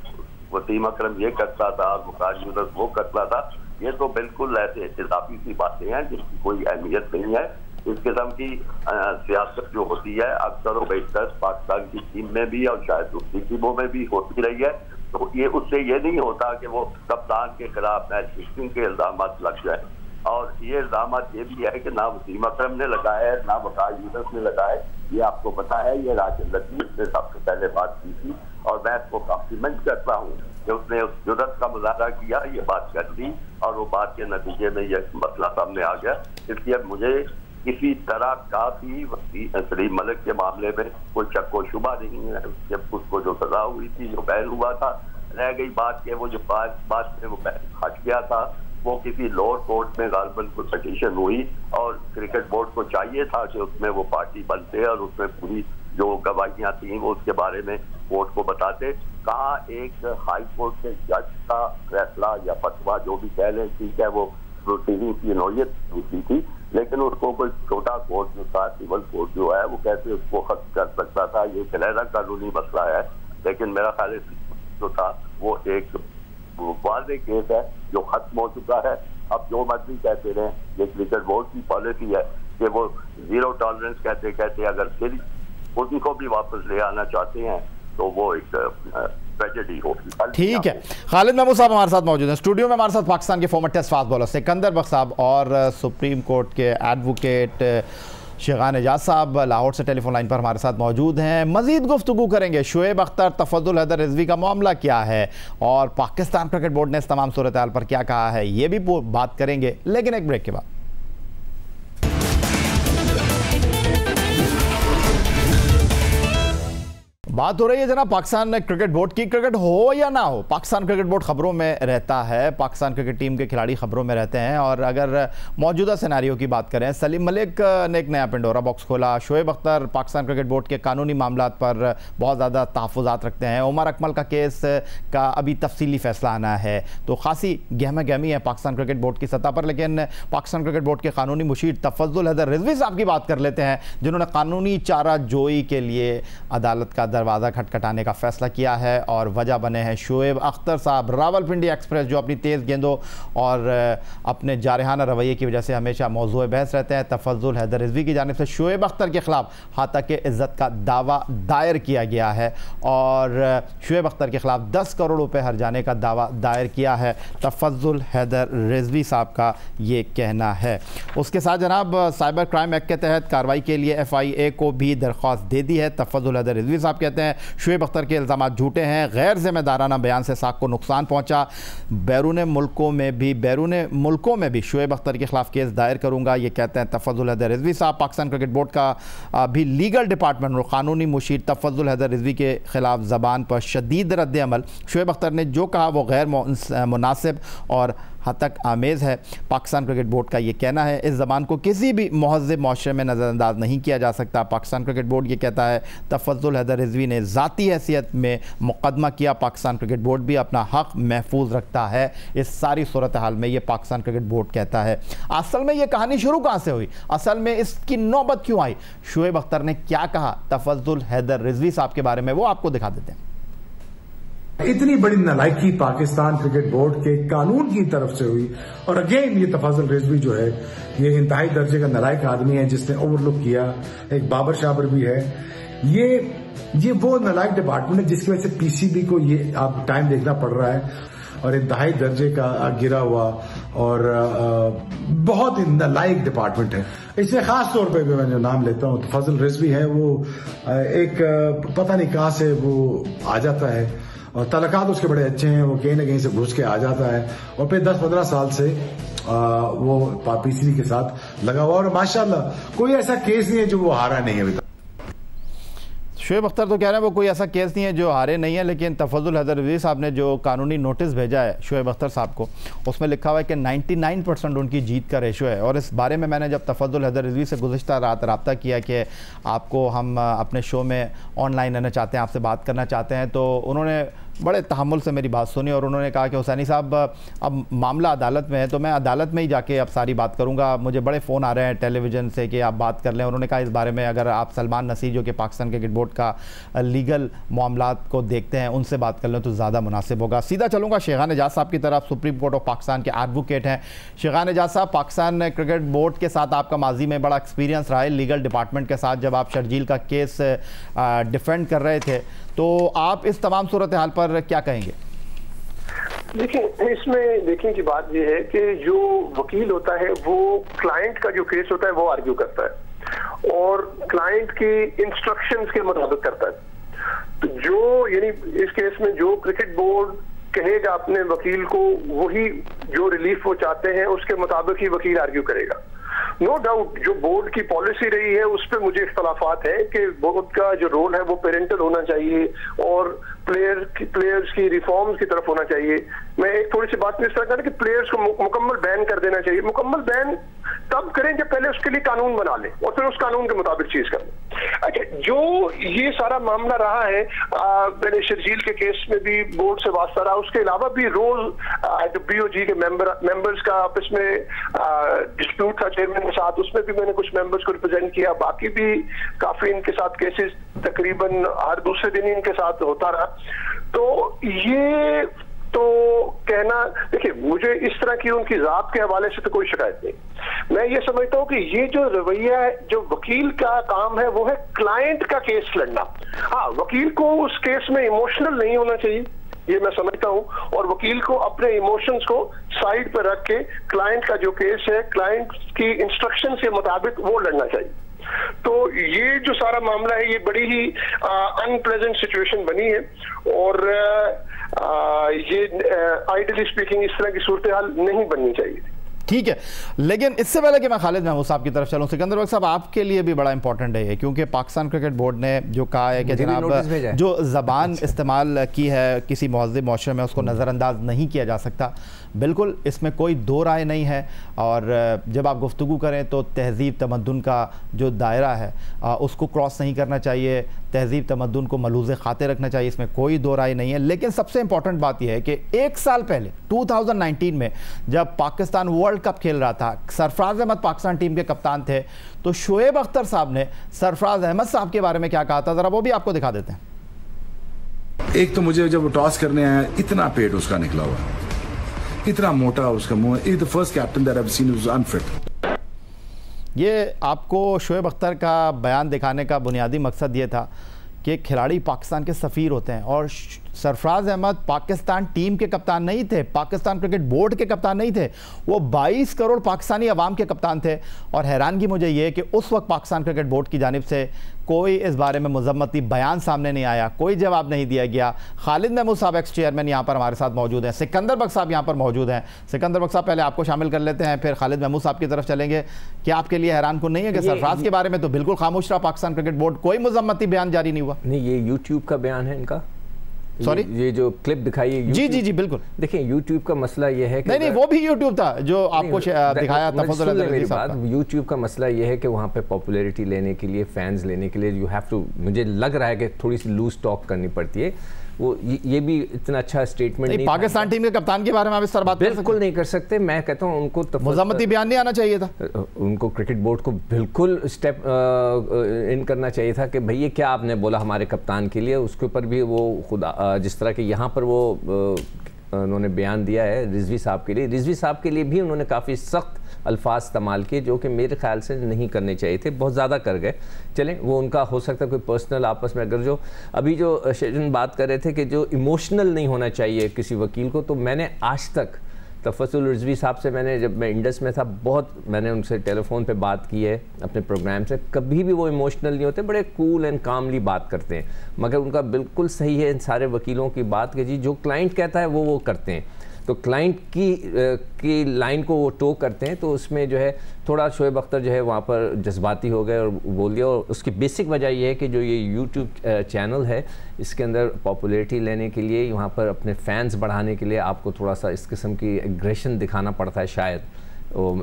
वसीम अकरम ये करता था और मुख्तार यूनुस वो करता था, ये तो बिल्कुल ऐसे इजाफी सी बातें हैं जिसकी कोई अहमियत नहीं है। इस किस्म की सियासत जो होती है अक्सर और बेशतर पाकिस्तान की टीम में भी और शायद दूसरी टीमों में भी होती रही है। तो ये उससे ये नहीं होता कि वो कप्तान के खिलाफ मैच फिक्सिंग के इल्जाम लग जाए। और ये इल्जाम ये भी है कि ना वसीम अकरम ने लगाया है ना मुख्तार यूनुस ने लगाया। ये आपको पता है, ये राशिद लतीफ़ ने सबसे पहले बात की थी और मैं इसको कॉम्प्लीमेंट करता हूँ कि उसने उस जुर्रत का मुजाहरा किया, ये बात कर दी और वो बात के नतीजे में ये मसला सामने आ गया। इसलिए मुझे किसी तरह का भी सलीम मलिक के मामले में कोई शक व शुबा नहीं है। जब उसको जो सजा हुई थी, जो बैन हुआ था, रह गई बात के वो जो बात में वो बैन हट गया था, वो किसी लोअर कोर्ट में गालबन को पिटीशन हुई और क्रिकेट बोर्ड को चाहिए था कि उसमें वो पार्टी बनते और उसमें पूरी जो गवाहियां थी वो उसके बारे में कोर्ट को बताते। कहा एक हाई कोर्ट के जज का फैसला या फतवा जो भी कह लें, ठीक है, वो प्रोसीडिंग की नौयत दूसरी थी, लेकिन उसको कोई छोटा कोर्ट जो था, सिविल कोर्ट जो है, वो कैसे उसको खत्म कर सकता था। ये गहरा कानूनी मसला है, लेकिन मेरा ख्याल जो था वो एक वाज़ेह केस है जो खत्म हो चुका है। अब जो मर्जी कहते रहे, ये क्रिकेट बोर्ड की पॉलिसी है कि वो 0 टॉलरेंस कहते कहते अगर फिर उनको भी वापस ले आना चाहते हैं तो वो एक ट्रेजेडी होगी। ठीक है, खालिद महमूद साहब हमारे साथ मौजूद हैं स्टूडियो में। हमारे साथ पाकिस्तान के former test fast bowler Sikandar Bakhsh साहब और सुप्रीम कोर्ट के एडवोकेट शेगान एजाज साहब लाहौर से टेलीफोन लाइन पर हमारे साथ मौजूद हैं। मजीद गुफ्तगू करेंगे शुएब अख्तर, तफद्दुल हैदर रिजवी का मामला क्या है और पाकिस्तान क्रिकेट बोर्ड ने इस तमाम सूरत हाल पर क्या कहा है, ये भी बात करेंगे, लेकिन एक ब्रेक के बाद। बात हो रही है जनाब पाकिस्तान क्रिकेट बोर्ड की। क्रिकेट हो या ना हो, पाकिस्तान क्रिकेट बोर्ड खबरों में रहता है, पाकिस्तान क्रिकेट टीम के खिलाड़ी खबरों में रहते हैं। और अगर मौजूदा सिनेरियो की बात करें, सलीम मलिक ने एक नया पिंडोरा बॉक्स खोला। शुएब अख्तर पाकिस्तान क्रिकेट बोर्ड के कानूनी मामलात पर बहुत ज़्यादा तहफ़्फ़ुज़ात रखते हैं। उमर अकमल का केस का अभी तफसीली फैसला आना है, तो खासी गहमा गहमी है पाकिस्तान क्रिकेट बोर्ड की सतह पर। लेकिन पाकिस्तान क्रिकेट बोर्ड के कानूनी मुशीर तफद्दुल हैदर रिजवी साहब की बात कर लेते हैं, जिन्होंने कानूनी चारा जोई के लिए अदालत का दरवाज़ा दरवाज़ा खटखटाने का फ़ैसला किया है और वजह बने हैं शुएब अख्तर साहब। रावलपिंडी एक्सप्रेस जो अपनी तेज़ गेंदों और अपने जारहाना रवैये की वजह से हमेशा मौजूद बहस रहते हैं, तफज़्ज़ुल हैदर रिजवी की जानिब से शुएब अख्तर के ख़िलाफ़ हातक इज़्ज़त का दावा दायर किया गया है और शुएब अख्तर के ख़िलाफ़ 10 करोड़ रुपए हर जाने का दावा दायर किया है। तफज़्ज़ुल हैदर रिजवी साहब का ये कहना है। उसके साथ जनाब साइबर क्राइम एक्ट के तहत कार्रवाई के लिए FIA को भी दरख्वास्त दे दी है। तफज़्ज़ुल हैदर रिजवी साहब कहते हैं शुएब अख्तर के इल्ज़ाम झूठे हैं, गैर ज़िम्मेदाराना बयान से साख को नुकसान पहुँचा। बैरून मुल्कों में भी शुएब अख्तर के ख़िलाफ़ केस दायर करूँगा, ये कहते हैं तफज़्ज़ुल हैदर रिजवी साहब। पाकिस्तान क्रिकेट बोर्ड का भी लीगल डिपार्टमेंट और क़ानूनी मुशीर तफज़्ज़ुल हैदर रिजवी के ख़िलाफ़ ज़बान पर शदीद रद्द अमल। शुएब अख्तर ने जो कहा वो गैर मुनासिब और हतक आमेज़ है। पाकिस्तान क्रिकेट बोर्ड का ये कहना है इस ज़बान को किसी भी महज़्ज़ब माशरे में नज़रअंदाज नहीं किया जा सकता। पाकिस्तान क्रिकेट बोर्ड ये कहता है तफज़्ज़ुल हैदर रिजवी ने ज़ाती हैसियत में मुक़दमा किया। पाकिस्तान क्रिकेट बोर्ड भी अपना हक़ महफूज रखता है। इस सारी सूरत हाल में ये पाकिस्तान क्रिकेट बोर्ड कहता है। असल में ये कहानी शुरू कहाँ से हुई, असल में इसकी नौबत क्यों आई, शुएब अख्तर ने क्या कहा तफज़्ज़ुल हैदर रिजवी साहब के बारे में, वो आपको दिखा देते हैं। इतनी बड़ी नालायकी पाकिस्तान क्रिकेट बोर्ड के कानून की तरफ से हुई और अगेन ये तफज़्ज़ुल रिजवी जो है ये इंतहाई दर्जे का नालायक आदमी है जिसने ओवरलुक किया, एक बाबर शाबर भी है। ये वो नालायक डिपार्टमेंट है जिसकी वजह से PCB को ये आप टाइम देखना पड़ रहा है और इंतहाई दर्जे का गिरा हुआ और बहुत ही नालायक डिपार्टमेंट है। इसमें खास तौर पे मैं जो नाम लेता हूँ तफज़्ज़ुल रिजवी है, वो एक पता नहीं कहाँ से वो आ जाता है और तलकात उसके बड़े अच्छे हैं, वो कहीं ना कहीं से घुस के आ जाता है और फिर 10-15 साल से वो PCB के साथ लगा हुआ और माशाल्लाह कोई ऐसा केस नहीं है जो वो हारा नहीं है अभी तक। शुएब अख्तर तो कह रहे हैं वो कोई ऐसा केस नहीं है जो हारे नहीं है, लेकिन तफज़्ज़ुल हैदर रिजवी साहब ने जो कानूनी नोटिस भेजा है शुएब अख्तर साहब को, उसमें लिखा हुआ है कि 99% उनकी जीत का रेशो है। और इस बारे में मैंने जब तफज़्ज़ुल हैदर रिजवी से गुज़िश्ता रात रब्ता किया कि आपको हम अपने शो में ऑनलाइन आना चाहते हैं, आपसे बात करना चाहते हैं, तो उन्होंने बड़े तहम्मुल से मेरी बात सुनी और उन्होंने कहा कि हुसैनी साहब अब मामला अदालत में है तो मैं अदालत में ही जाके अब सारी बात करूंगा, मुझे बड़े फ़ोन आ रहे हैं टेलीविज़न से कि आप बात कर लें। उन्होंने कहा इस बारे में अगर आप सलमान नसीर जो कि पाकिस्तान क्रिकेट बोर्ड का लीगल मामलात को देखते हैं उनसे बात कर लें तो ज़्यादा मुनासिब होगा। सीधा चलूँगा शेखान एजाज साहब की तरफ, सुप्रीम कोर्ट ऑफ पाकिस्तान के एडवोकेट हैं। शेखान एजाज साहब, पाकिस्तान क्रिकेट बोर्ड के साथ आपका माजी में बड़ा एक्सपीरियंस रहा है, लीगल डिपार्टमेंट के साथ जब आप शर्जील का केस डिफेंड कर रहे थे, तो आप इस तमाम सूरत हाल पर क्या कहेंगे? देखिए, इसमें देखने की बात यह है कि जो वकील होता है वो क्लाइंट का जो केस होता है वो आर्ग्यू करता है और क्लाइंट की इंस्ट्रक्शंस के मुताबिक करता है। तो जो यानी इस केस में जो क्रिकेट बोर्ड कहेगा अपने वकील को, वही जो रिलीफ वो चाहते हैं उसके मुताबिक ही वकील आर्ग्यू करेगा। नो डाउट जो बोर्ड की पॉलिसी रही है उस पर मुझे इख्तलाफात है कि बोर्ड का जो रोल है वो पेरेंटल होना चाहिए और प्लेयर्स की रिफॉर्म्स की तरफ होना चाहिए। मैं एक थोड़ी सी बात में इस तरह करूं कि प्लेयर्स को मुकम्मल बैन कर देना चाहिए। मुकम्मल बैन तब करें जब पहले उसके लिए कानून बना लें और फिर उस कानून के मुताबिक चीज करें। अच्छा, जो ये सारा मामला रहा है, मैंने शर्जील के केस में भी बोर्ड से वास्ता रहा, उसके अलावा भी रोज जो BOG के मेंबर्स का आपस में डिस्प्यूट था चेयरमैन के साथ, उसमें भी मैंने कुछ मेंबर्स को रिप्रेजेंट किया। बाकी भी काफी इनके साथ केसेस तकरीबन हर दूसरे दिन इनके साथ होता रहा। तो ये तो कहना, देखिए मुझे इस तरह की उनकी जात के हवाले से तो कोई शिकायत नहीं। मैं ये समझता हूँ कि ये जो रवैया है, जो वकील का काम है वो है क्लाइंट का केस लड़ना। हाँ, वकील को उस केस में इमोशनल नहीं होना चाहिए, ये मैं समझता हूँ, और वकील को अपने इमोशंस को साइड पर रख के क्लाइंट का जो केस है क्लाइंट की इंस्ट्रक्शन के मुताबिक वो लड़ना चाहिए। तो ये जो सारा मामला है ये बड़ी ही अनप्लेजेंट सिचुएशन बनी है और ये आइडियली स्पीकिंग इस तरह की सूरत हाल नहीं बननी चाहिए। ठीक है, लेकिन इससे पहले कि मैं खालिद महमूद साहब की तरफ चलूँ, सिकंदर बख्श साहब आपके लिए भी बड़ा इंपॉर्टेंट है ये, क्योंकि पाकिस्तान क्रिकेट बोर्ड ने जो कहा है कि जनाब जो ज़बान इस्तेमाल की है किसी महज़्ज़ब माशरे में उसको नज़रअंदाज नहीं किया जा सकता। बिल्कुल, इसमें कोई दो राय नहीं है। और जब आप गुफ्तगू करें तो तहज़ीब तमद्दुन का जो दायरा है उसको क्रॉस नहीं करना चाहिए, तहज़ीब तमद्दुन को मलूज़ खाते रखना चाहिए, इसमें कोई दो राय नहीं है। लेकिन सबसे इंपॉर्टेंट बात यह है कि एक साल पहले 2019 में जब पाकिस्तान वर्ल्ड कप खेल रहा था, सरफराज अहमद पाकिस्तान टीम के कप्तान थे, तो शुएब अख्तर साहब ने सरफराज अहमद साहब के बारे में क्या कहा था, ज़रा वो भी आपको दिखा देते हैं। एक तो मुझे जब वो टॉस करने आया, इतना पेट उसका निकला हुआ, इतना मोटा उसका मुंह। Is the first captain that I have seen was unfit. ये आपको शोएब अख्तर का बयान दिखाने का बुनियादी मकसद ये था कि खिलाड़ी पाकिस्तान के सफ़ीर होते हैं, और सरफराज अहमद पाकिस्तान टीम के कप्तान नहीं थे, पाकिस्तान क्रिकेट बोर्ड के कप्तान नहीं थे, वो 22 करोड़ पाकिस्तानी अवाम के कप्तान थे। और हैरानगी मुझे ये कि उस वक्त पाकिस्तान क्रिकेट बोर्ड की जानिब से कोई इस बारे में मजम्मती बयान सामने नहीं आया, कोई जवाब नहीं दिया गया। खालिद महमूद साहब एक्स चेयरमैन यहाँ पर हमारे साथ मौजूद हैं, सिकंदर बख्श साहब यहाँ पर मौजूद हैं। सिकंदर बख्श साहब, पहले आपको शामिल कर लेते हैं, फिर खालिद महमूद साहब की तरफ चलेंगे। क्या आपके लिए हैरान कुन नहीं है कि सरफराज के बारे में तो बिल्कुल खामोश रहा पाकिस्तान क्रिकेट बोर्ड, कोई मजम्मती बयान जारी नहीं हुआ? नहीं, ये यूट्यूब का बयान है इनका। सॉरी, ये जो क्लिप दिखाई है, जी जी जी बिल्कुल। देखिए, यूट्यूब का मसला ये है कि नहीं, वो भी यूट्यूब था जो आपको दिखाया था। यूट्यूब का मसला ये है कि वहाँ पे पॉपुलैरिटी लेने के लिए, फैंस लेने के लिए यू हैव टू, मुझे लग रहा है कि थोड़ी सी लूज टॉक करनी पड़ती है। वो ये भी इतना अच्छा स्टेटमेंट नहीं, पाकिस्तान टीम के कप्तान के बारे में आप इस तरह बात बिल्कुल नहीं कर सकते। मैं कहता हूँ उनको मुज़म्मती बयान नहीं आना चाहिए था, उनको क्रिकेट बोर्ड को बिल्कुल स्टेप इन करना चाहिए था कि भैया क्या आपने बोला हमारे कप्तान के लिए, उसके ऊपर भी वो खुद जिस तरह के यहाँ पर वो उन्होंने बयान दिया है रिजवी साहब के लिए, रिजवी साहब के लिए भी उन्होंने काफ़ी सख्त अल्फाज इस्तेमाल किए जो कि मेरे ख्याल से नहीं करने चाहिए थे, बहुत ज़्यादा कर गए। चलें, वो उनका हो सकता है कोई पर्सनल आपस में, अगर जो अभी जो शेजन बात कर रहे थे कि जो इमोशनल नहीं होना चाहिए किसी वकील को, तो मैंने आज तक तफस्सुल रिजवी साहब से, मैंने जब मैं इंडस में था बहुत मैंने उनसे टेलीफोन पे बात की है अपने प्रोग्राम से, कभी भी वो इमोशनल नहीं होते, बड़े कूल एंड कामली बात करते हैं। मगर उनका बिल्कुल सही है इन सारे वकीलों की बात कि जी जो क्लाइंट कहता है वो करते हैं, तो क्लाइंट की लाइन को वो टो करते हैं। तो उसमें जो है थोड़ा शोएब अख्तर जो है वहाँ पर जज्बाती हो गए और बोल दिया, और उसकी बेसिक वजह ये है कि जो ये यूट्यूब चैनल है इसके अंदर पॉपुलैरिटी लेने के लिए, यहाँ पर अपने फैंस बढ़ाने के लिए आपको थोड़ा सा इस किस्म की एग्रेशन दिखाना पड़ता है शायद,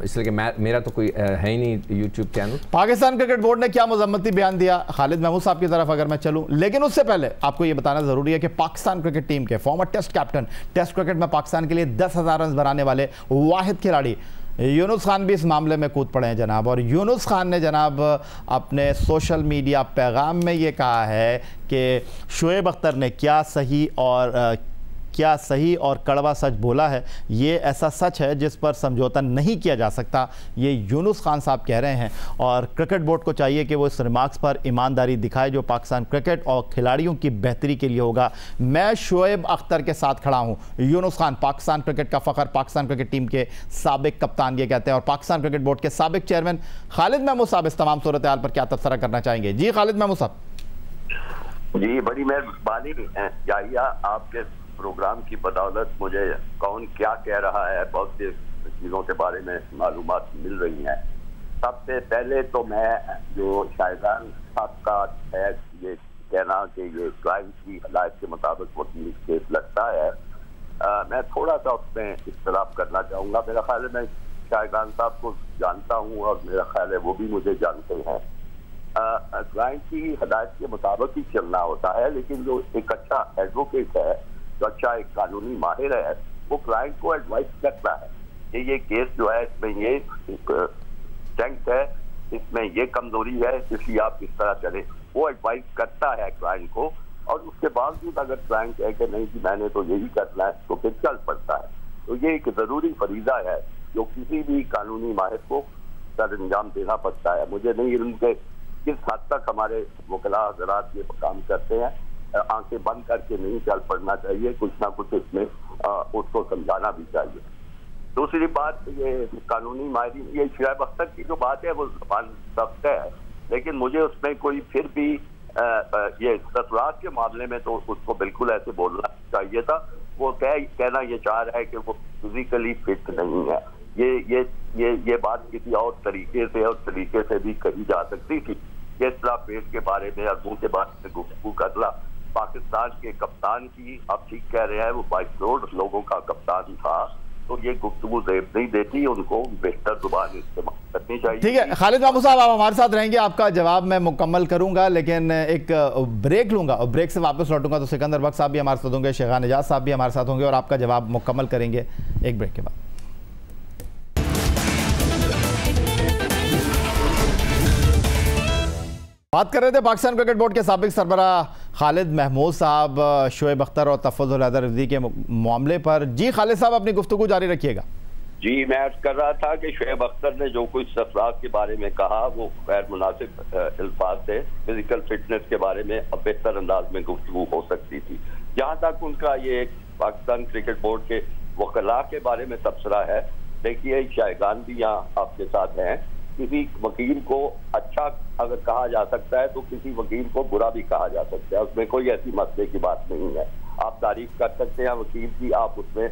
इसलिए कि मेरा तो कोई है ही नहीं YouTube channel. Pakistan cricket board ने क्या मुज़म्मती बयान दिया, खालिद महमूद साहब की तरफ अगर मैं चलूं, लेकिन उससे पहले आपको ये बताना ज़रूरी है कि पाकिस्तान क्रिकेट टीम के former test captain, test cricket में पाकिस्तान के लिए 10,000 रन बनाने वाले वाहिद खिलाड़ी यूनुस खान भी इस मामले में कूद पड़े हैं जनाब। और यूनुस खान ने जनाब अपने सोशल मीडिया पैगाम में ये कहा है कि शोएब अख्तर ने क्या सही और कड़वा सच बोला है, ये ऐसा सच है जिस पर समझौता नहीं किया जा सकता, ये यूनुस खान साहब कह रहे हैं। और क्रिकेट बोर्ड को चाहिए कि वो इस रिमार्क्स पर ईमानदारी दिखाए जो पाकिस्तान क्रिकेट और खिलाड़ियों की बेहतरी के लिए होगा। मैं शोएब अख्तर के साथ खड़ा हूँ। यूनुस खान पाकिस्तान क्रिकेट का फ़ख्र, पाकिस्तान क्रिकेट टीम के साबिक कप्तान ये कहते हैं, और पाकिस्तान क्रिकेट बोर्ड के साबिक चेयरमैन खालिद महमूद साहब इस तमाम सूरत हाल पर क्या तबसरा करना चाहेंगे? जी खालिद महमूद साहब। जी, बड़ी मेहरबानी जाहिया, आपके प्रोग्राम की बदौलत मुझे कौन क्या कह रहा है बहुत सी चीज़ों के बारे में मालूमात मिल रही हैं। सबसे पहले तो मैं जो शायदान साहब का है ये कहना कि ये क्लाइंट की हदायत के मुताबिक वकील केस लगता है, मैं थोड़ा सा उसमें इख्तिलाफ करना चाहूँगा। मेरा ख्याल है मैं शायदान साहब को जानता हूँ और मेरा ख्याल है वो भी मुझे जानते हैं। क्लाइंट की हदायत के मुताबिक ही चलना होता है, लेकिन जो एक अच्छा एडवोकेट है, जो अच्छा एक कानूनी माहिर है, वो क्लाइंट को एडवाइस करता है कि ये केस जो है इसमें ये स्ट्रेंथ है, इसमें ये कमजोरी है, इसलिए आप किस तरह चले, वो एडवाइस करता है क्लाइंट को। और उसके बावजूद अगर क्लाइंट कहे कि नहीं जी मैंने तो यही करना है, तो फिर चल पड़ता है। तो ये एक जरूरी फरीजा है जो किसी भी कानूनी माहिर को सर अंजाम देना पड़ता है। मुझे नहीं इल्म के किस हद तक हमारे वकला हज़रात ये काम करते हैं, आंखें बंद करके नहीं चल पड़ना चाहिए, कुछ ना कुछ इसमें उसको समझाना भी चाहिए। दूसरी बात, ये कानूनी माहिरी, ये शोएब अख्तर की जो बात है वो ज़बान सख्त है, लेकिन मुझे उसमें कोई फिर भी ये सरफराज के मामले में तो उसको बिल्कुल ऐसे बोलना चाहिए था। वो कहना ये चाह रहा है कि वो फिजिकली फिट नहीं है, ये बात किसी और तरीके से भी कही जा सकती थी। जिस तरह पेट के बारे में और मुंह के बारे में गुफ्तगू करना पाकिस्तान के कप्तान की, आप ठीक कह रहे हैं, वो 22 करोड़ लोगों का कप्तान था, तो ये गुफ्तगू जेब नहीं देती, उनको बेहतर जुबान इस्तेमाल करनी चाहिए। ठीक है खालिद महमूद साहब, आप हमारे साथ रहेंगे, आपका जवाब मैं मुकम्मल करूंगा, लेकिन एक ब्रेक लूंगा और ब्रेक से वापस लौटूंगा तो सिकंदर बख्श साहब भी हमारे साथ होंगे, शेगान एजाज साहब भी हमारे साथ होंगे और आपका जवाब मुकम्मल करेंगे एक ब्रेक के बाद। बात कर रहे थे पाकिस्तान क्रिकेट बोर्ड के साबिक सरबराह खालिद महमूद साहब शोएब अख्तर और तफज़ुल हैदर रिजवी के मामले पर। जी खालिद साहब, अपनी गुफ्तगू जारी रखिएगा। जी, मैं अर्ज कर रहा था कि शोएब अख्तर ने जो कुछ अफराद के बारे में कहा वो गैर मुनासिब अल्फाज थे। फिजिकल फिटनेस के बारे में अब बेहतर अंदाज में गुफ्तगू हो सकती थी। जहाँ तक उनका ये पाकिस्तान क्रिकेट बोर्ड के वकला के बारे में तबसरा है, देखिए शायगान भी यहाँ आपके साथ हैं। किसी वकील को अच्छा अगर कहा जा सकता है तो किसी वकील को बुरा भी कहा जा सकता है, उसमें कोई ऐसी मसले की बात नहीं है। आप तारीफ कर सकते हैं वकील की, आप उसमें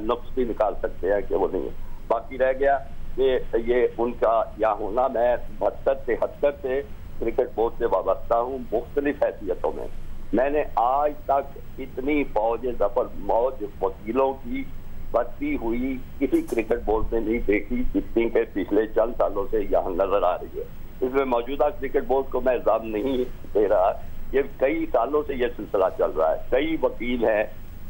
नुक्स भी निकाल सकते हैं कि वो नहीं है। बाकी रह गया कि ये उनका यहाँ होना, मैं 72-73 से क्रिकेट बोर्ड से वाबस्ता हूँ मुख्तलिफ हैसियतों में। मैंने आज तक इतनी फौज जफर मौज वकीलों की बढ़ती हुई किसी क्रिकेट बोर्ड में नहीं देखी जितनी के पिछले चंद सालों से यहाँ नजर आ रही है। इसमें मौजूदा क्रिकेट बोर्ड को मैं इल्जाम नहीं दे रहा, ये कई सालों से ये सिलसिला चल रहा है। कई वकील हैं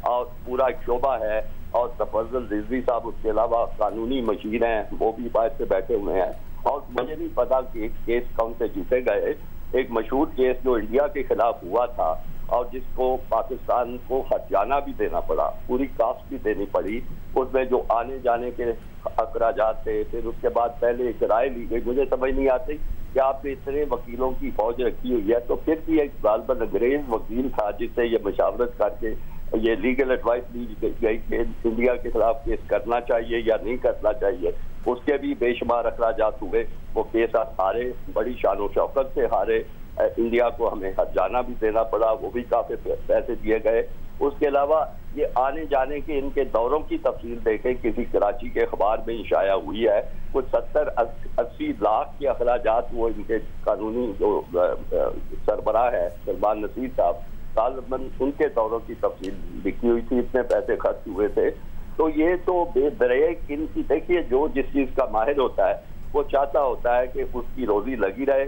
और पूरा शोबा है, और तफज़ुल रिजवी साहब उसके अलावा कानूनी मशीर हैं, वो भी बाहर से बैठे हुए हैं। और मुझे नहीं पता कि एक केस कौन से जीते गए। एक मशहूर केस जो इंडिया के खिलाफ हुआ था और जिसको पाकिस्तान को हर्जाना भी देना पड़ा, पूरी कास्ट भी देनी पड़ी, उसमें जो आने जाने के अखराजात थे, फिर उसके बाद पहले एक राय ली गई। मुझे समझ नहीं आती कि आपने इतने वकीलों की फौज रखी हुई है, तो फिर भी एक गालबन अंग्रेज वकील था जिससे ये मशावरत करके ये लीगल एडवाइस ली गई कि इंडिया के खिलाफ केस करना चाहिए या नहीं करना चाहिए। उसके भी बेशुमार अखराजात हुए, वो केस हारे, बड़ी शान शौकत से हारे। इंडिया को हमें हर्जाना भी देना पड़ा, वो भी काफी पैसे दिए गए। उसके अलावा ये आने जाने के इनके दौरों की तफसील देखें, किसी कराची के अखबार में इशाया हुई है, कुछ 70-80 लाख के अखराजात वो इनके कानूनी जो सरबराह है सलमान नसीर साहब, तालिबान उनके दौरों की तफसील लिखी हुई थी, इतने पैसे खर्च हुए थे। तो ये तो बेदरेक इनकी, देखिए जो जिस चीज का माहिर होता है वो चाहता होता है कि उसकी रोजी लगी रहे,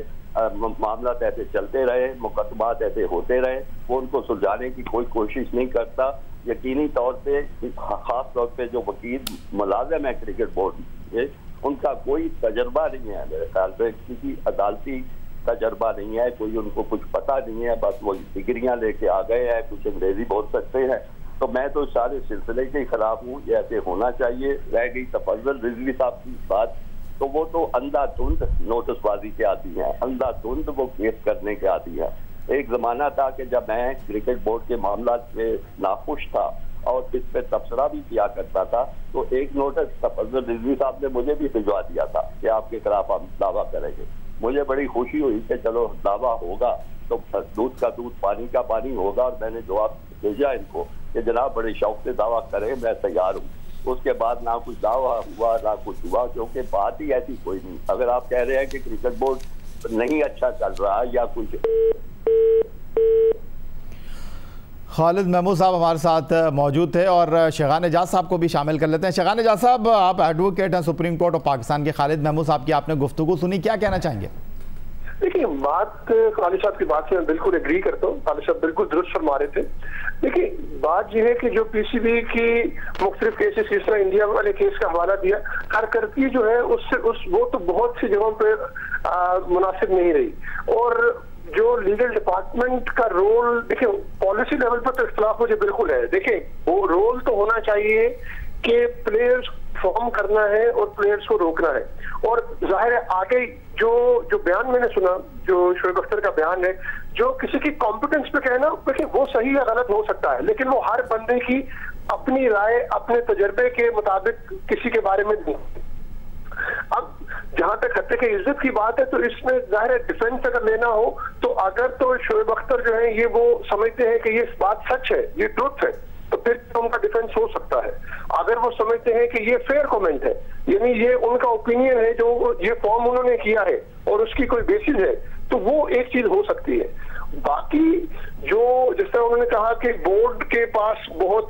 मामला ऐसे चलते रहे, मुकदमात ऐसे होते रहे, वो उनको सुलझाने की कोई कोशिश नहीं करता। यकीनी तौर पे खास तौर पे जो वकील मुलाजिम है क्रिकेट बोर्ड में, उनका कोई तजर्बा नहीं है, मेरे ख्याल में किसी अदालती तजर्बा नहीं है, कोई उनको कुछ पता नहीं है, बस वो डिग्रियां लेके आ गए हैं, कुछ अंग्रेजी बोल सकते हैं। तो मैं तो सारे सिलसिले के खिलाफ हूँ, ये ऐसे होना चाहिए। रह गई तफज़्ज़ुल रिजवी साहब की बात, तो वो तो अंधाधुंध नोटिसबाजी के आती है, अंधाधुंध वो केस करने के आती है। एक जमाना था कि जब मैं क्रिकेट बोर्ड के मामला से नाखुश था और इस पे तबसरा भी किया करता था, तो एक नोटिस तफज़्ज़ुल रिजवी साहब ने मुझे भी भिजवा दिया था कि आपके खिलाफ हम दावा करेंगे। मुझे बड़ी खुशी हुई कि चलो दावा होगा तो दूध का दूध पानी का पानी होगा, और मैंने जवाब भेजा इनको कि जनाब बड़े शौक से दावा करें, मैं तैयार हूँ। उसके बाद ना कुछ दावा हुआ ना कुछ हुआ, क्योंकि बात ही ऐसी कोई नहीं। अगर आप कह रहे हैं कि क्रिकेट बोर्ड नहीं अच्छा चल रहा या कुछ। खालिद महमूद साहब हमारे साथ मौजूद थे, और शेगान एजाज साहब को भी शामिल कर लेते हैं। शेगान एजाज साहब, आप एडवोकेट हैं सुप्रीम कोर्ट ऑफ पाकिस्तान के। खालिद महमूद साहब की आपने गुफ्तगू सुनी, क्या कहना चाहेंगे? देखिए, बात खालिद साहब की बात से मैं बिल्कुल एग्री करता हूँ। खालिद साहब बिल्कुल दुरुस्त फरमा रहे थे। देखिए, बात यह है कि जो पीसीबी की मुख्तलिफ केसेस, जिस तरह इंडिया वाले केस का हवाला दिया, कारकर्दगी जो है उससे वो तो बहुत सी जगहों पर मुनासिब नहीं रही। और जो लीगल डिपार्टमेंट का रोल, देखिए पॉलिसी लेवल पर तो इख्तिलाफ मुझे बिल्कुल है। देखिए, वो रोल तो होना चाहिए कि प्लेयर्स फॉर्म करना है और प्लेयर्स को रोकना है। और जाहिर है आगे जो बयान मैंने सुना, जो शोएब अख्तर का बयान है, जो किसी की कॉम्पिटेंस पे कहना, देखिए वो सही या गलत हो सकता है, लेकिन वो हर बंदे की अपनी राय अपने तजर्बे के मुताबिक किसी के बारे में नहीं। अब जहां तक खत्ते की इज्जत की बात है, तो इसमें जाहिर है डिफेंस अगर लेना हो तो अगर तो शोएब अख्तर जो है ये वो समझते हैं कि ये बात सच है, ये ट्रुथ है, तो फिर उनका डिफेंस हो सकता है। अगर वो समझते हैं कि ये फेयर कमेंट है, यानी ये उनका ओपिनियन है, जो ये फॉर्म उन्होंने किया है और उसकी कोई बेसिस है, तो वो एक चीज हो सकती है। बाकी जो जिस तरह उन्होंने कहा कि बोर्ड के पास बहुत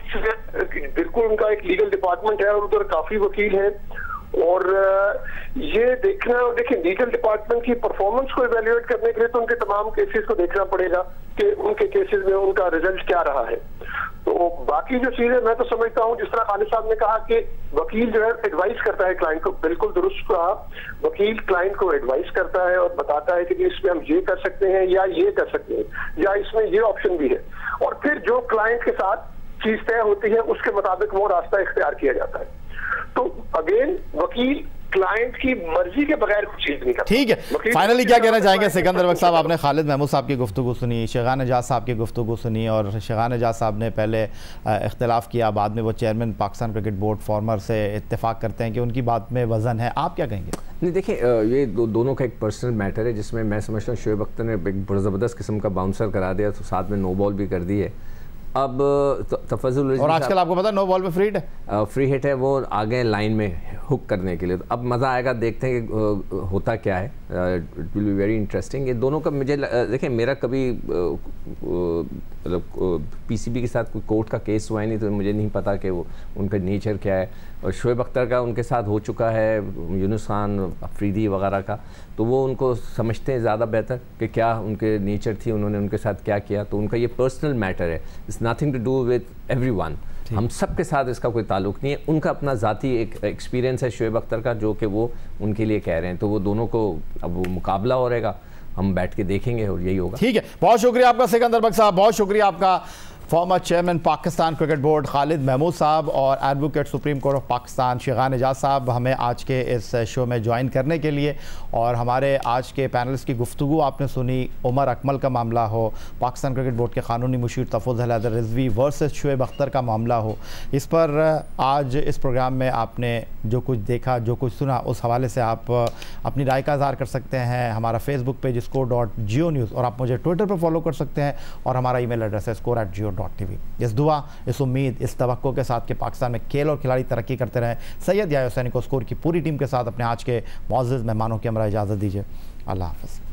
बिल्कुल उनका एक लीगल डिपार्टमेंट है और उधर काफी वकील हैं, और ये देखना, देखिए लीगल डिपार्टमेंट की परफॉर्मेंस को इवेल्युएट करने के लिए तो उनके तमाम केसेस को देखना पड़ेगा कि उनके केसेस में उनका रिजल्ट क्या रहा है। तो बाकी जो चीजें मैं तो समझता हूँ, जिस तरह खालिद साहब ने कहा कि वकील जो है एडवाइस करता है क्लाइंट को, बिल्कुल दुरुस्त कहा। वकील क्लाइंट को एडवाइस करता है और बताता है कि इसमें हम ये कर सकते हैं या ये कर सकते हैं या इसमें ये ऑप्शन भी है, और फिर जो क्लाइंट के साथ चीज तय होती है उसके मुताबिक वो रास्ता इख्तियार किया जाता है। तो अगेन वकील क्लाइंट की मर्जी के बगैर कुछ चीज नहीं करता। ठीक है, फाइनली क्या कहना चाहेंगे सिकंदर बख्श साहब? आपने खालिद महमूद साहब की गुफ्तगू सुनी, शेगान एजाज साहब की गुफ्तगू सुनी, और शेगान एजाज साहब ने पहले इख्तिलाफ किया, बाद में वो chairman Pakistan cricket board farmer से इत्तेफाक करते हैं कि उनकी बात में वजन है। आप क्या कहेंगे? नहीं, देखिए ये दोनों का एक पर्सनल मैटर है, जिसमें मैं समझता हूँ शोएब अख्तर ने एक बड़ा ज़बरदस्त किस्म का बाउंसर करा दिया, तो साथ में नो बॉल भी कर दी है। अब तफज़ुल, और आजकल आपको पता है नो बॉल पे फ्री हिट है, फ्री हिट है, वो आ गए लाइन में हुक करने के लिए। तो अब मज़ा आएगा, देखते हैं कि होता क्या है। It will be very interesting. ये दोनों का मुझे देखिए, मेरा कभी मतलब पीसीबी के साथ कोई कोर्ट का केस हुआ है नहीं, तो मुझे नहीं पता कि वो उनका नेचर क्या है। और शोएब अख्तर का उनके साथ हो चुका है, यूनुस खान, अफरीदी वगैरह का, तो वो उनको समझते हैं ज़्यादा बेहतर कि क्या उनके नेचर थी, उन्होंने उनके साथ क्या किया। तो उनका ये पर्सनल मैटर है, it's nothing to do with everyone. हम सब के साथ इसका कोई ताल्लुक नहीं है, उनका अपना ज़ाती एक एक्सपीरियंस है शोएब अख्तर का, जो कि वो उनके लिए कह रहे हैं। तो वो दोनों को अब वो मुकाबला हो रहेगा, हम बैठ के देखेंगे और यही होगा। ठीक है, बहुत शुक्रिया आपका सिकंदर बख्श साहब, बहुत शुक्रिया आपका former chairman Pakistan cricket board Khalid Mahmood साहब और advocate supreme court of Pakistan Shegan Ejaz साहब हमें आज के इस शो में ज्वाइन करने के लिए। और हमारे आज के पैनलिस्ट की गुफ्तगू आपने सुनी, उमर अकमल का मामला हो, पाकिस्तान क्रिकेट बोर्ड के कानूनी मुशीर तफज़ुल हैदर रिजवी वर्सेस शोएब अख्तर का मामला हो, इस पर आज इस प्रोग्राम में आपने जो कुछ देखा, जो कुछ सुना, उस हवाले से आप अपनी राय का इज़हार कर सकते हैं। हमारा फेसबुक पेज score.geo-news, और आप मुझे ट्विटर पर फॉलो कर सकते हैं, और हमारा ईमेल एड्रेस है score@geo.tv। इस दुआ, इस उम्मीद, इस तवक्को के साथ कि पाकिस्तान में खेल और खिलाड़ी तरक्की करते रहें, सैयद याह्या हुसैनी को स्कोर की पूरी टीम के साथ अपने आज के मुअज़्ज़ज़ मेहमानों की हमरा इजाज़त दीजिए। अल्लाह हाफ़िज़।